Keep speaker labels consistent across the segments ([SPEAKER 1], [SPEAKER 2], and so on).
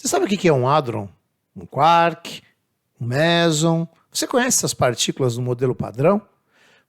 [SPEAKER 1] Você sabe o que é um hadron? Um quark, um meson? Você conhece essas partículas do modelo padrão?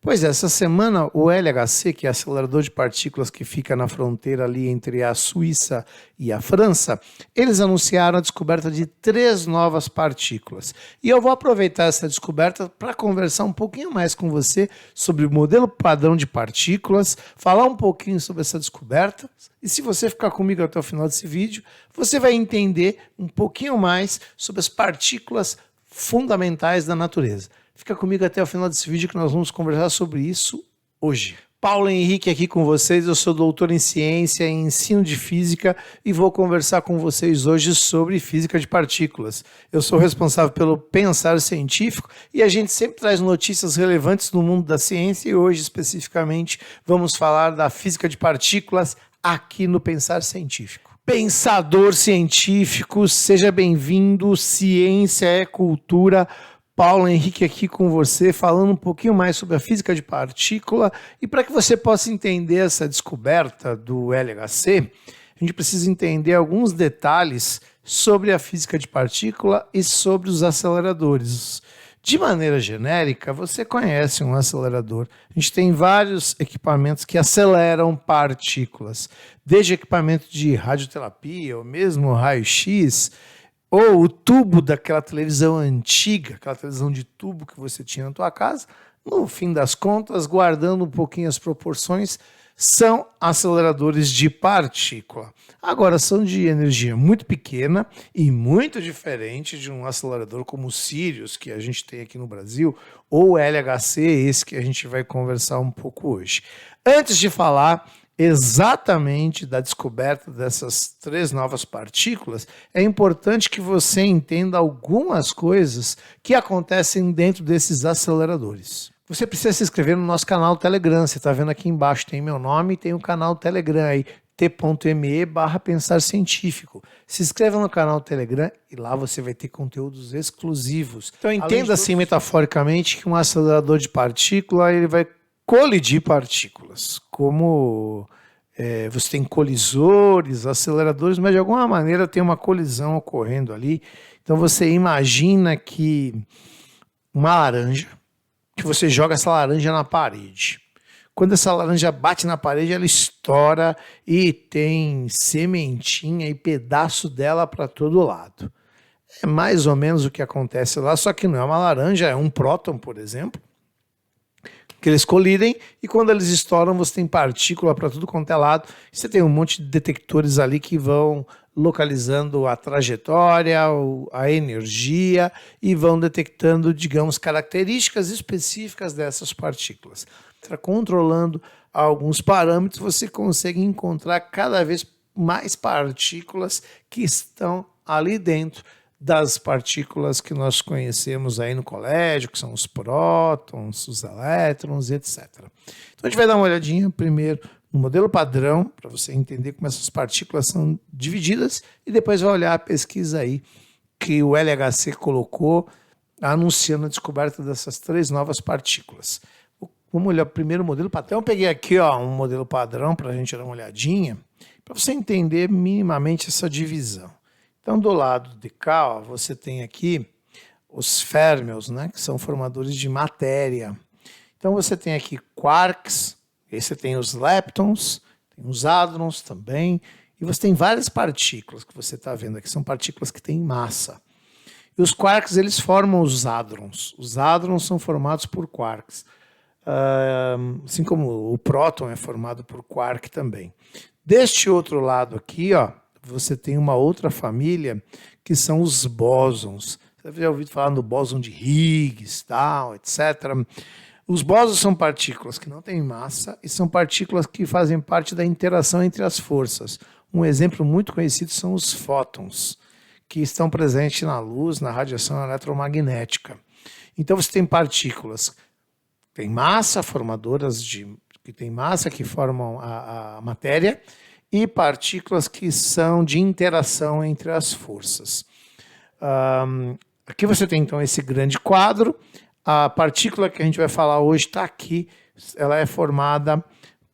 [SPEAKER 1] Pois é, essa semana o LHC, que é o acelerador de partículas que fica na fronteira ali entre a Suíça e a França, eles anunciaram a descoberta de 3 novas partículas. E eu vou aproveitar essa descoberta para conversar um pouquinho mais com você sobre o modelo padrão de partículas, falar um pouquinho sobre essa descoberta. E se você ficar comigo até o final desse vídeo, você vai entender um pouquinho mais sobre as partículas fundamentais da natureza. Fica comigo até o final desse vídeo que nós vamos conversar sobre isso hoje. Paulo Henrique aqui com vocês, eu sou doutor em ciência e ensino de física e vou conversar com vocês hoje sobre física de partículas. Eu sou responsável pelo Pensar Científico e a gente sempre traz notícias relevantes no mundo da ciência e hoje especificamente vamos falar da física de partículas aqui no Pensar Científico. Pensador científico, seja bem-vindo, ciência é cultura. Paulo Henrique aqui com você, falando um pouquinho mais sobre a física de partícula e para que você possa entender essa descoberta do LHC, a gente precisa entender alguns detalhes sobre a física de partícula e sobre os aceleradores. De maneira genérica, você conhece um acelerador. A gente tem vários equipamentos que aceleram partículas, desde equipamento de radioterapia ou mesmo raio-x, ou o tubo daquela televisão antiga, aquela televisão de tubo que você tinha na tua casa, no fim das contas, guardando um pouquinho as proporções, são aceleradores de partícula. Agora, são de energia muito pequena e muito diferente de um acelerador como o Sirius, que a gente tem aqui no Brasil, ou o LHC, esse que a gente vai conversar um pouco hoje. Antes de falar exatamente da descoberta dessas 3 novas partículas, é importante que você entenda algumas coisas que acontecem dentro desses aceleradores. Você precisa se inscrever no nosso canal Telegram, você está vendo aqui embaixo, tem meu nome e tem o canal Telegram aí, t.me/pensar científico. Se inscreva no canal Telegram e lá você vai ter conteúdos exclusivos. Então entenda assim metaforicamente que um acelerador de partícula ele vai colidir partículas, como você tem colisores, aceleradores, mas de alguma maneira tem uma colisão ocorrendo ali. Então você imagina que uma laranja, que você joga essa laranja na parede. Quando essa laranja bate na parede, ela estoura e tem sementinha e pedaço dela para todo lado. É mais ou menos o que acontece lá, só que não é uma laranja, é um próton, por exemplo, que eles colidem e quando eles estouram você tem partícula para tudo quanto é lado. Você tem um monte de detectores ali que vão localizando a trajetória, a energia e vão detectando, digamos, características específicas dessas partículas. Controlando alguns parâmetros, você consegue encontrar cada vez mais partículas que estão ali dentro das partículas que nós conhecemos aí no colégio, que são os prótons, os elétrons, etc. Então a gente vai dar uma olhadinha primeiro no modelo padrão, para você entender como essas partículas são divididas, e depois vai olhar a pesquisa aí que o LHC colocou, anunciando a descoberta dessas 3 novas partículas. Vamos olhar primeiro o modelo padrão. Então eu peguei aqui um modelo padrão para a gente dar uma olhadinha, para você entender minimamente essa divisão. Então, do lado de cá, você tem aqui os férmions, né, que são formadores de matéria. Então, você tem aqui quarks, aí você tem os leptons, tem os hadrons também, e você tem várias partículas que você está vendo aqui, são partículas que têm massa. E os quarks, eles formam os hadrons. Os hadrons são formados por quarks, assim como o próton é formado por quark também. Deste outro lado aqui, você tem uma outra família que são os bósons. Você já ouviu falar no bóson de Higgs, tal, etc. Os bósons são partículas que não têm massa e são partículas que fazem parte da interação entre as forças. Um exemplo muito conhecido são os fótons, que estão presentes na luz, na radiação eletromagnética. Então você tem partículas que têm massa, que formam a matéria, e partículas que são de interação entre as forças. Aqui você tem então esse grande quadro. A partícula que a gente vai falar hoje está aqui, ela é formada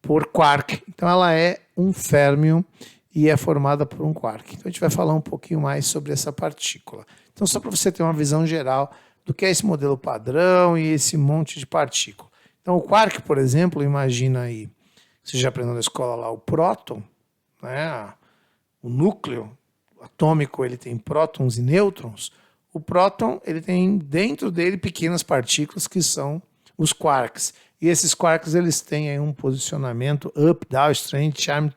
[SPEAKER 1] por quark. Então ela é um férmio e é formada por um quark. Então a gente vai falar um pouquinho mais sobre essa partícula. Então só para você ter uma visão geral do que é esse modelo padrão e esse monte de partícula. Então o quark, por exemplo, imagina aí, você já aprendeu na escola lá o próton, né? O núcleo atômico ele tem prótons e nêutrons. O próton ele tem dentro dele pequenas partículas que são os quarks. E esses quarks eles têm aí um posicionamento up, down, strength, charm,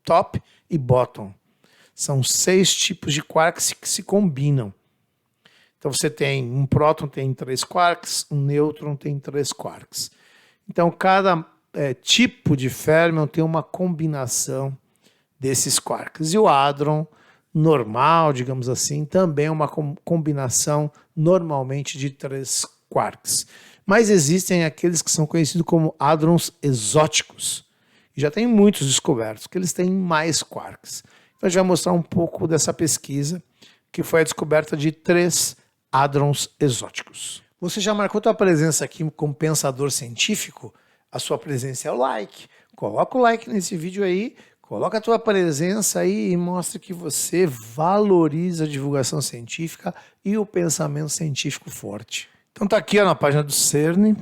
[SPEAKER 1] top e bottom. São 6 tipos de quarks que se combinam. Então você tem um próton tem 3 quarks, um nêutron tem 3 quarks. Então cada tipo de férmion tem uma combinação desses quarks. E o hadron normal, digamos assim, também é uma combinação normalmente de 3 quarks. Mas existem aqueles que são conhecidos como hadrons exóticos. E já tem muitos descobertos, que eles têm mais quarks. Então a gente vai mostrar um pouco dessa pesquisa, que foi a descoberta de 3 hadrons exóticos. Você já marcou sua presença aqui como pensador científico? A sua presença é o like. Coloca o like nesse vídeo aí, coloca a tua presença aí e mostra que você valoriza a divulgação científica e o pensamento científico forte. Então tá aqui ó, na página do CERN,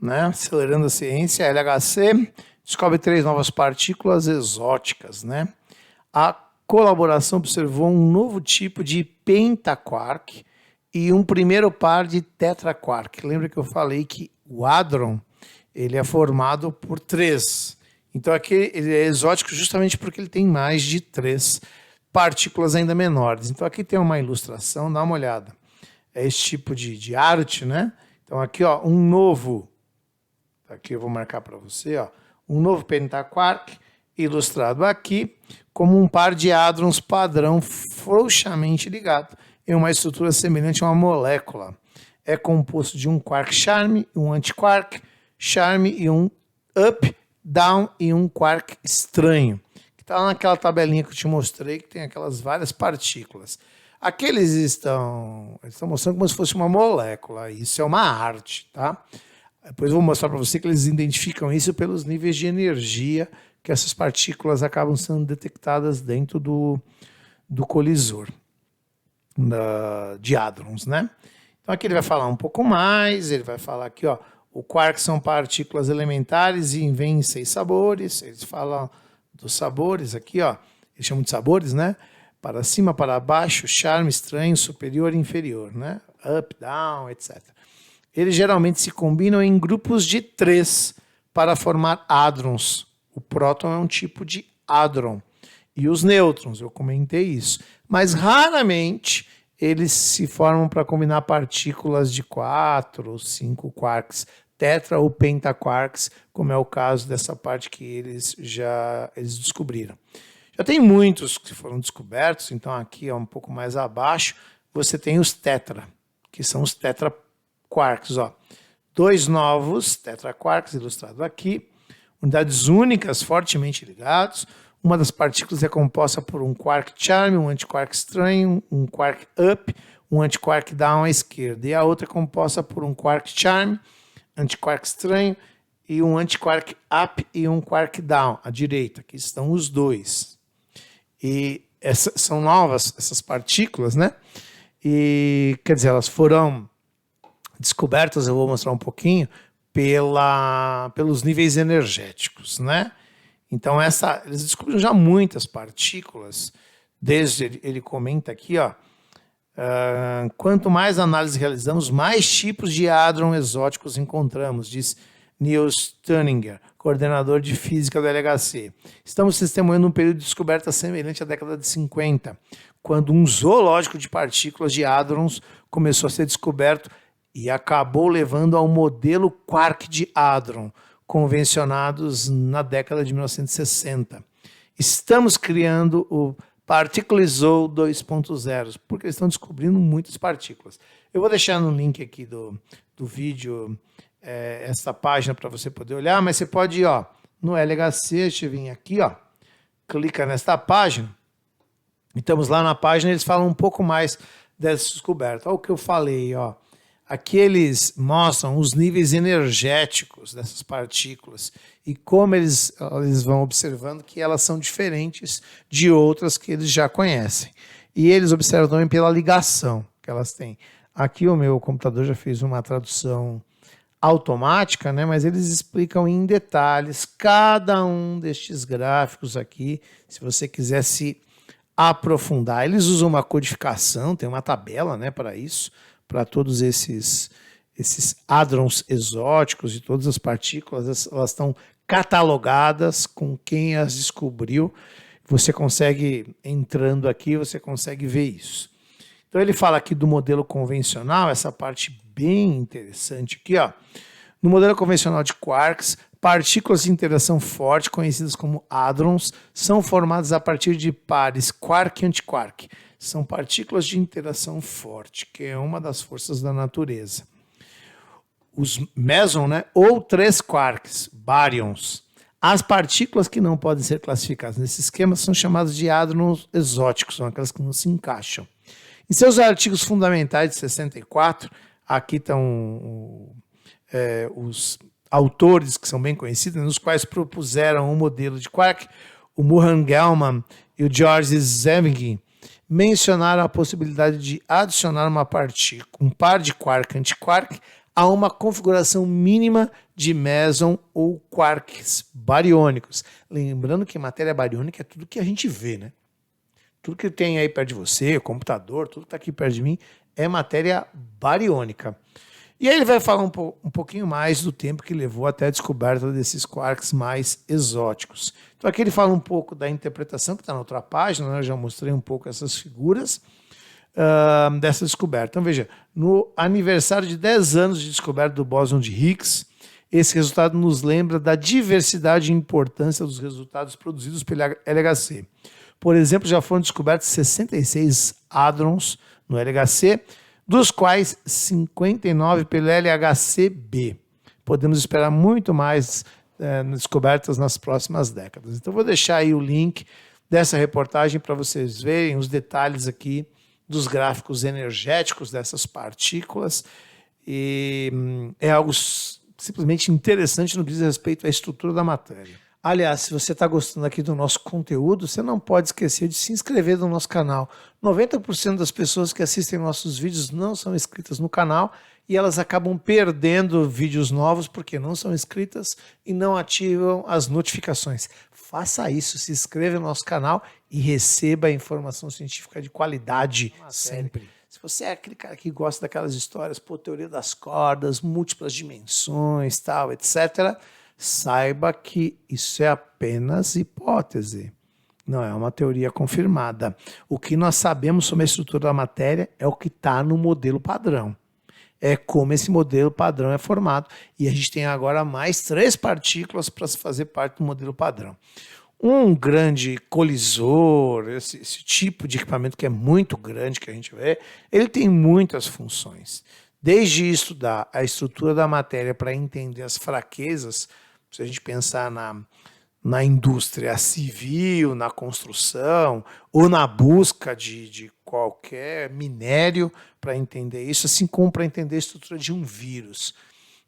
[SPEAKER 1] né? Acelerando a Ciência, LHC, descobre 3 novas partículas exóticas, né? A colaboração observou um novo tipo de pentaquark e um primeiro par de tetraquark. Lembra que eu falei que o hadron ele é formado por 3. Então aqui ele é exótico justamente porque ele tem mais de 3 partículas ainda menores. Então aqui tem uma ilustração, dá uma olhada. É esse tipo de arte, né? Então aqui ó, um novo, aqui eu vou marcar para você, ó, um novo pentaquark ilustrado aqui como um par de hadrons padrão frouxamente ligado em uma estrutura semelhante a uma molécula. É composto de um quark charme, um antiquark charme e um up, down e um quark estranho. Que está naquela tabelinha que eu te mostrei, que tem aquelas várias partículas. Aqui eles estão mostrando como se fosse uma molécula. Isso é uma arte, tá? Depois eu vou mostrar para você que eles identificam isso pelos níveis de energia que essas partículas acabam sendo detectadas dentro do colisor de hadrons, né? Então aqui ele vai falar um pouco mais, ele vai falar aqui, ó, o quark são partículas elementares e vêm em 6 sabores. Eles falam dos sabores aqui, ó. Eles chamam de sabores, né? Para cima, para baixo, charme, estranho, superior e inferior, né? Up, down, etc. Eles geralmente se combinam em grupos de 3 para formar hadrons. O próton é um tipo de hadron. E os nêutrons, eu comentei isso. Mas raramente eles se formam para combinar partículas de 4 ou 5 quarks, tetra ou pentaquarks, como é o caso dessa parte que eles descobriram. Já tem muitos que foram descobertos, então aqui um pouco mais abaixo, você tem os tetra, que são os tetraquarks. 2 novos tetraquarks ilustrados aqui, unidades únicas fortemente ligados. Uma das partículas é composta por um quark charme, um antiquark estranho, um quark up, um antiquark down à esquerda. E a outra é composta por um quark charme, antiquark estranho, e um antiquark up e um quark down à direita. Aqui estão os 2. E são novas essas partículas, né? E, quer dizer, elas foram descobertas, eu vou mostrar um pouquinho, pelos níveis energéticos, né? Então, eles descobriram já muitas partículas, ele comenta aqui, ó, quanto mais análise realizamos, mais tipos de hadron exóticos encontramos, diz Niels Thüninger, coordenador de física do LHC. Estamos testemunhando um período de descoberta semelhante à década de 50, quando um zoológico de partículas de hadrons começou a ser descoberto e acabou levando ao modelo quark de hadron, convencionados na década de 1960. Estamos criando o Particle Zoo 2.0, porque eles estão descobrindo muitas partículas. Eu vou deixar no link aqui do vídeo essa página para você poder olhar, mas você pode ir no LHC, deixa eu vir aqui, clica nesta página, e estamos lá na página, eles falam um pouco mais dessa descoberta. Olha o que eu falei, Aqui eles mostram os níveis energéticos dessas partículas e como eles vão observando que elas são diferentes de outras que eles já conhecem. E eles observam também pela ligação que elas têm. Aqui o meu computador já fez uma tradução automática, né? Mas eles explicam em detalhes cada um destes gráficos aqui, se você quiser se aprofundar. Eles usam uma codificação, tem uma tabela, né, para isso, para todos esses hadrons exóticos e todas as partículas, elas estão catalogadas com quem as descobriu. Você consegue, entrando aqui, você consegue ver isso. Então ele fala aqui do modelo convencional, essa parte bem interessante aqui, ó. No modelo convencional de quarks, partículas de interação forte, conhecidas como hadrons, são formadas a partir de pares quark e antiquark. São partículas de interação forte, que é uma das forças da natureza. Os meson, né, ou 3 quarks, baryons. As partículas que não podem ser classificadas nesse esquema são chamadas de hadrons exóticos, são aquelas que não se encaixam. Em seus artigos fundamentais de 64, aqui estão os autores que são bem conhecidos, nos quais propuseram um modelo de quark, o Mohan Gellman e o George Zeming, mencionaram a possibilidade de adicionar uma partícula, um par de quark-antiquark a uma configuração mínima de meson ou quarks bariônicos. Lembrando que matéria bariônica é tudo que a gente vê, né? Tudo que tem aí perto de você, o computador, tudo que está aqui perto de mim, é matéria bariônica. E aí ele vai falar um pouquinho mais do tempo que levou até a descoberta desses quarks mais exóticos. Então aqui ele fala um pouco da interpretação, que está na outra página, né? Eu já mostrei um pouco essas figuras dessa descoberta. Então veja, no aniversário de 10 anos de descoberta do bóson de Higgs, esse resultado nos lembra da diversidade e importância dos resultados produzidos pelo LHC. Por exemplo, já foram descobertos 66 hadrons no LHC, dos quais 59 pelo LHCb. Podemos esperar muito mais descobertas nas próximas décadas. Então, vou deixar aí o link dessa reportagem para vocês verem os detalhes aqui dos gráficos energéticos dessas partículas. E é algo simplesmente interessante no que diz respeito à estrutura da matéria. Aliás, se você está gostando aqui do nosso conteúdo, você não pode esquecer de se inscrever no nosso canal. 90% das pessoas que assistem nossos vídeos não são inscritas no canal e elas acabam perdendo vídeos novos porque não são inscritas e não ativam as notificações. Faça isso, se inscreva no nosso canal e receba a informação científica de qualidade sempre. Se você é aquele cara que gosta daquelas histórias, teoria das cordas, múltiplas dimensões, tal, etc., saiba que isso é apenas hipótese, não é uma teoria confirmada. O que nós sabemos sobre a estrutura da matéria é o que está no modelo padrão. É como esse modelo padrão é formado. E a gente tem agora mais 3 partículas para fazer parte do modelo padrão. Um grande colisor, esse tipo de equipamento que é muito grande que a gente vê, ele tem muitas funções. Desde estudar a estrutura da matéria para entender as fraquezas, se a gente pensar na indústria civil, na construção, ou na busca de qualquer minério para entender isso, assim como para entender a estrutura de um vírus.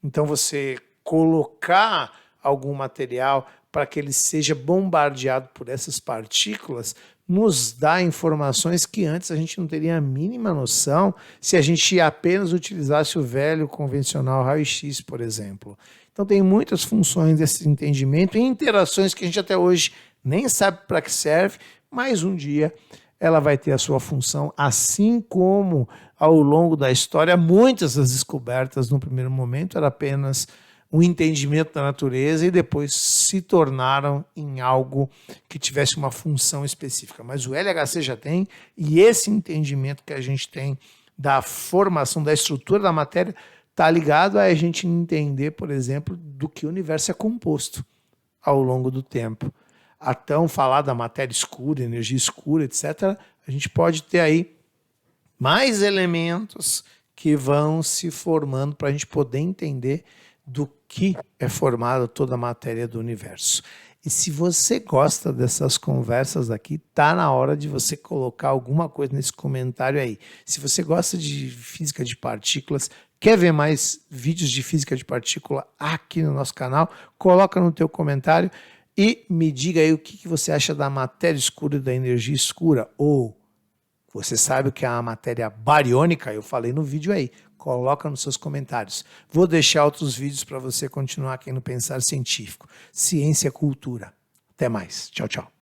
[SPEAKER 1] Então, você colocar algum material para que ele seja bombardeado por essas partículas nos dá informações que antes a gente não teria a mínima noção se a gente apenas utilizasse o velho convencional raio-x, por exemplo. Então tem muitas funções desse entendimento e interações que a gente até hoje nem sabe para que serve, mas um dia ela vai ter a sua função, assim como ao longo da história muitas das descobertas no primeiro momento era apenas um entendimento da natureza e depois se tornaram em algo que tivesse uma função específica. Mas o LHC já tem, e esse entendimento que a gente tem da formação, da estrutura da matéria, está ligado a gente entender, por exemplo, do que o universo é composto ao longo do tempo. Até falar da matéria escura, energia escura, etc., a gente pode ter aí mais elementos que vão se formando para a gente poder entender do que é formada toda a matéria do universo. E se você gosta dessas conversas aqui, tá na hora de você colocar alguma coisa nesse comentário aí. Se você gosta de física de partículas, Quer ver mais vídeos de física de partícula aqui no nosso canal? Coloca no teu comentário e me diga aí o que você acha da matéria escura e da energia escura. Ou você sabe o que é a matéria bariônica? Eu falei no vídeo aí. Coloca nos seus comentários. Vou deixar outros vídeos para você continuar aqui no Pensar Científico. Ciência e cultura. Até mais. Tchau, tchau.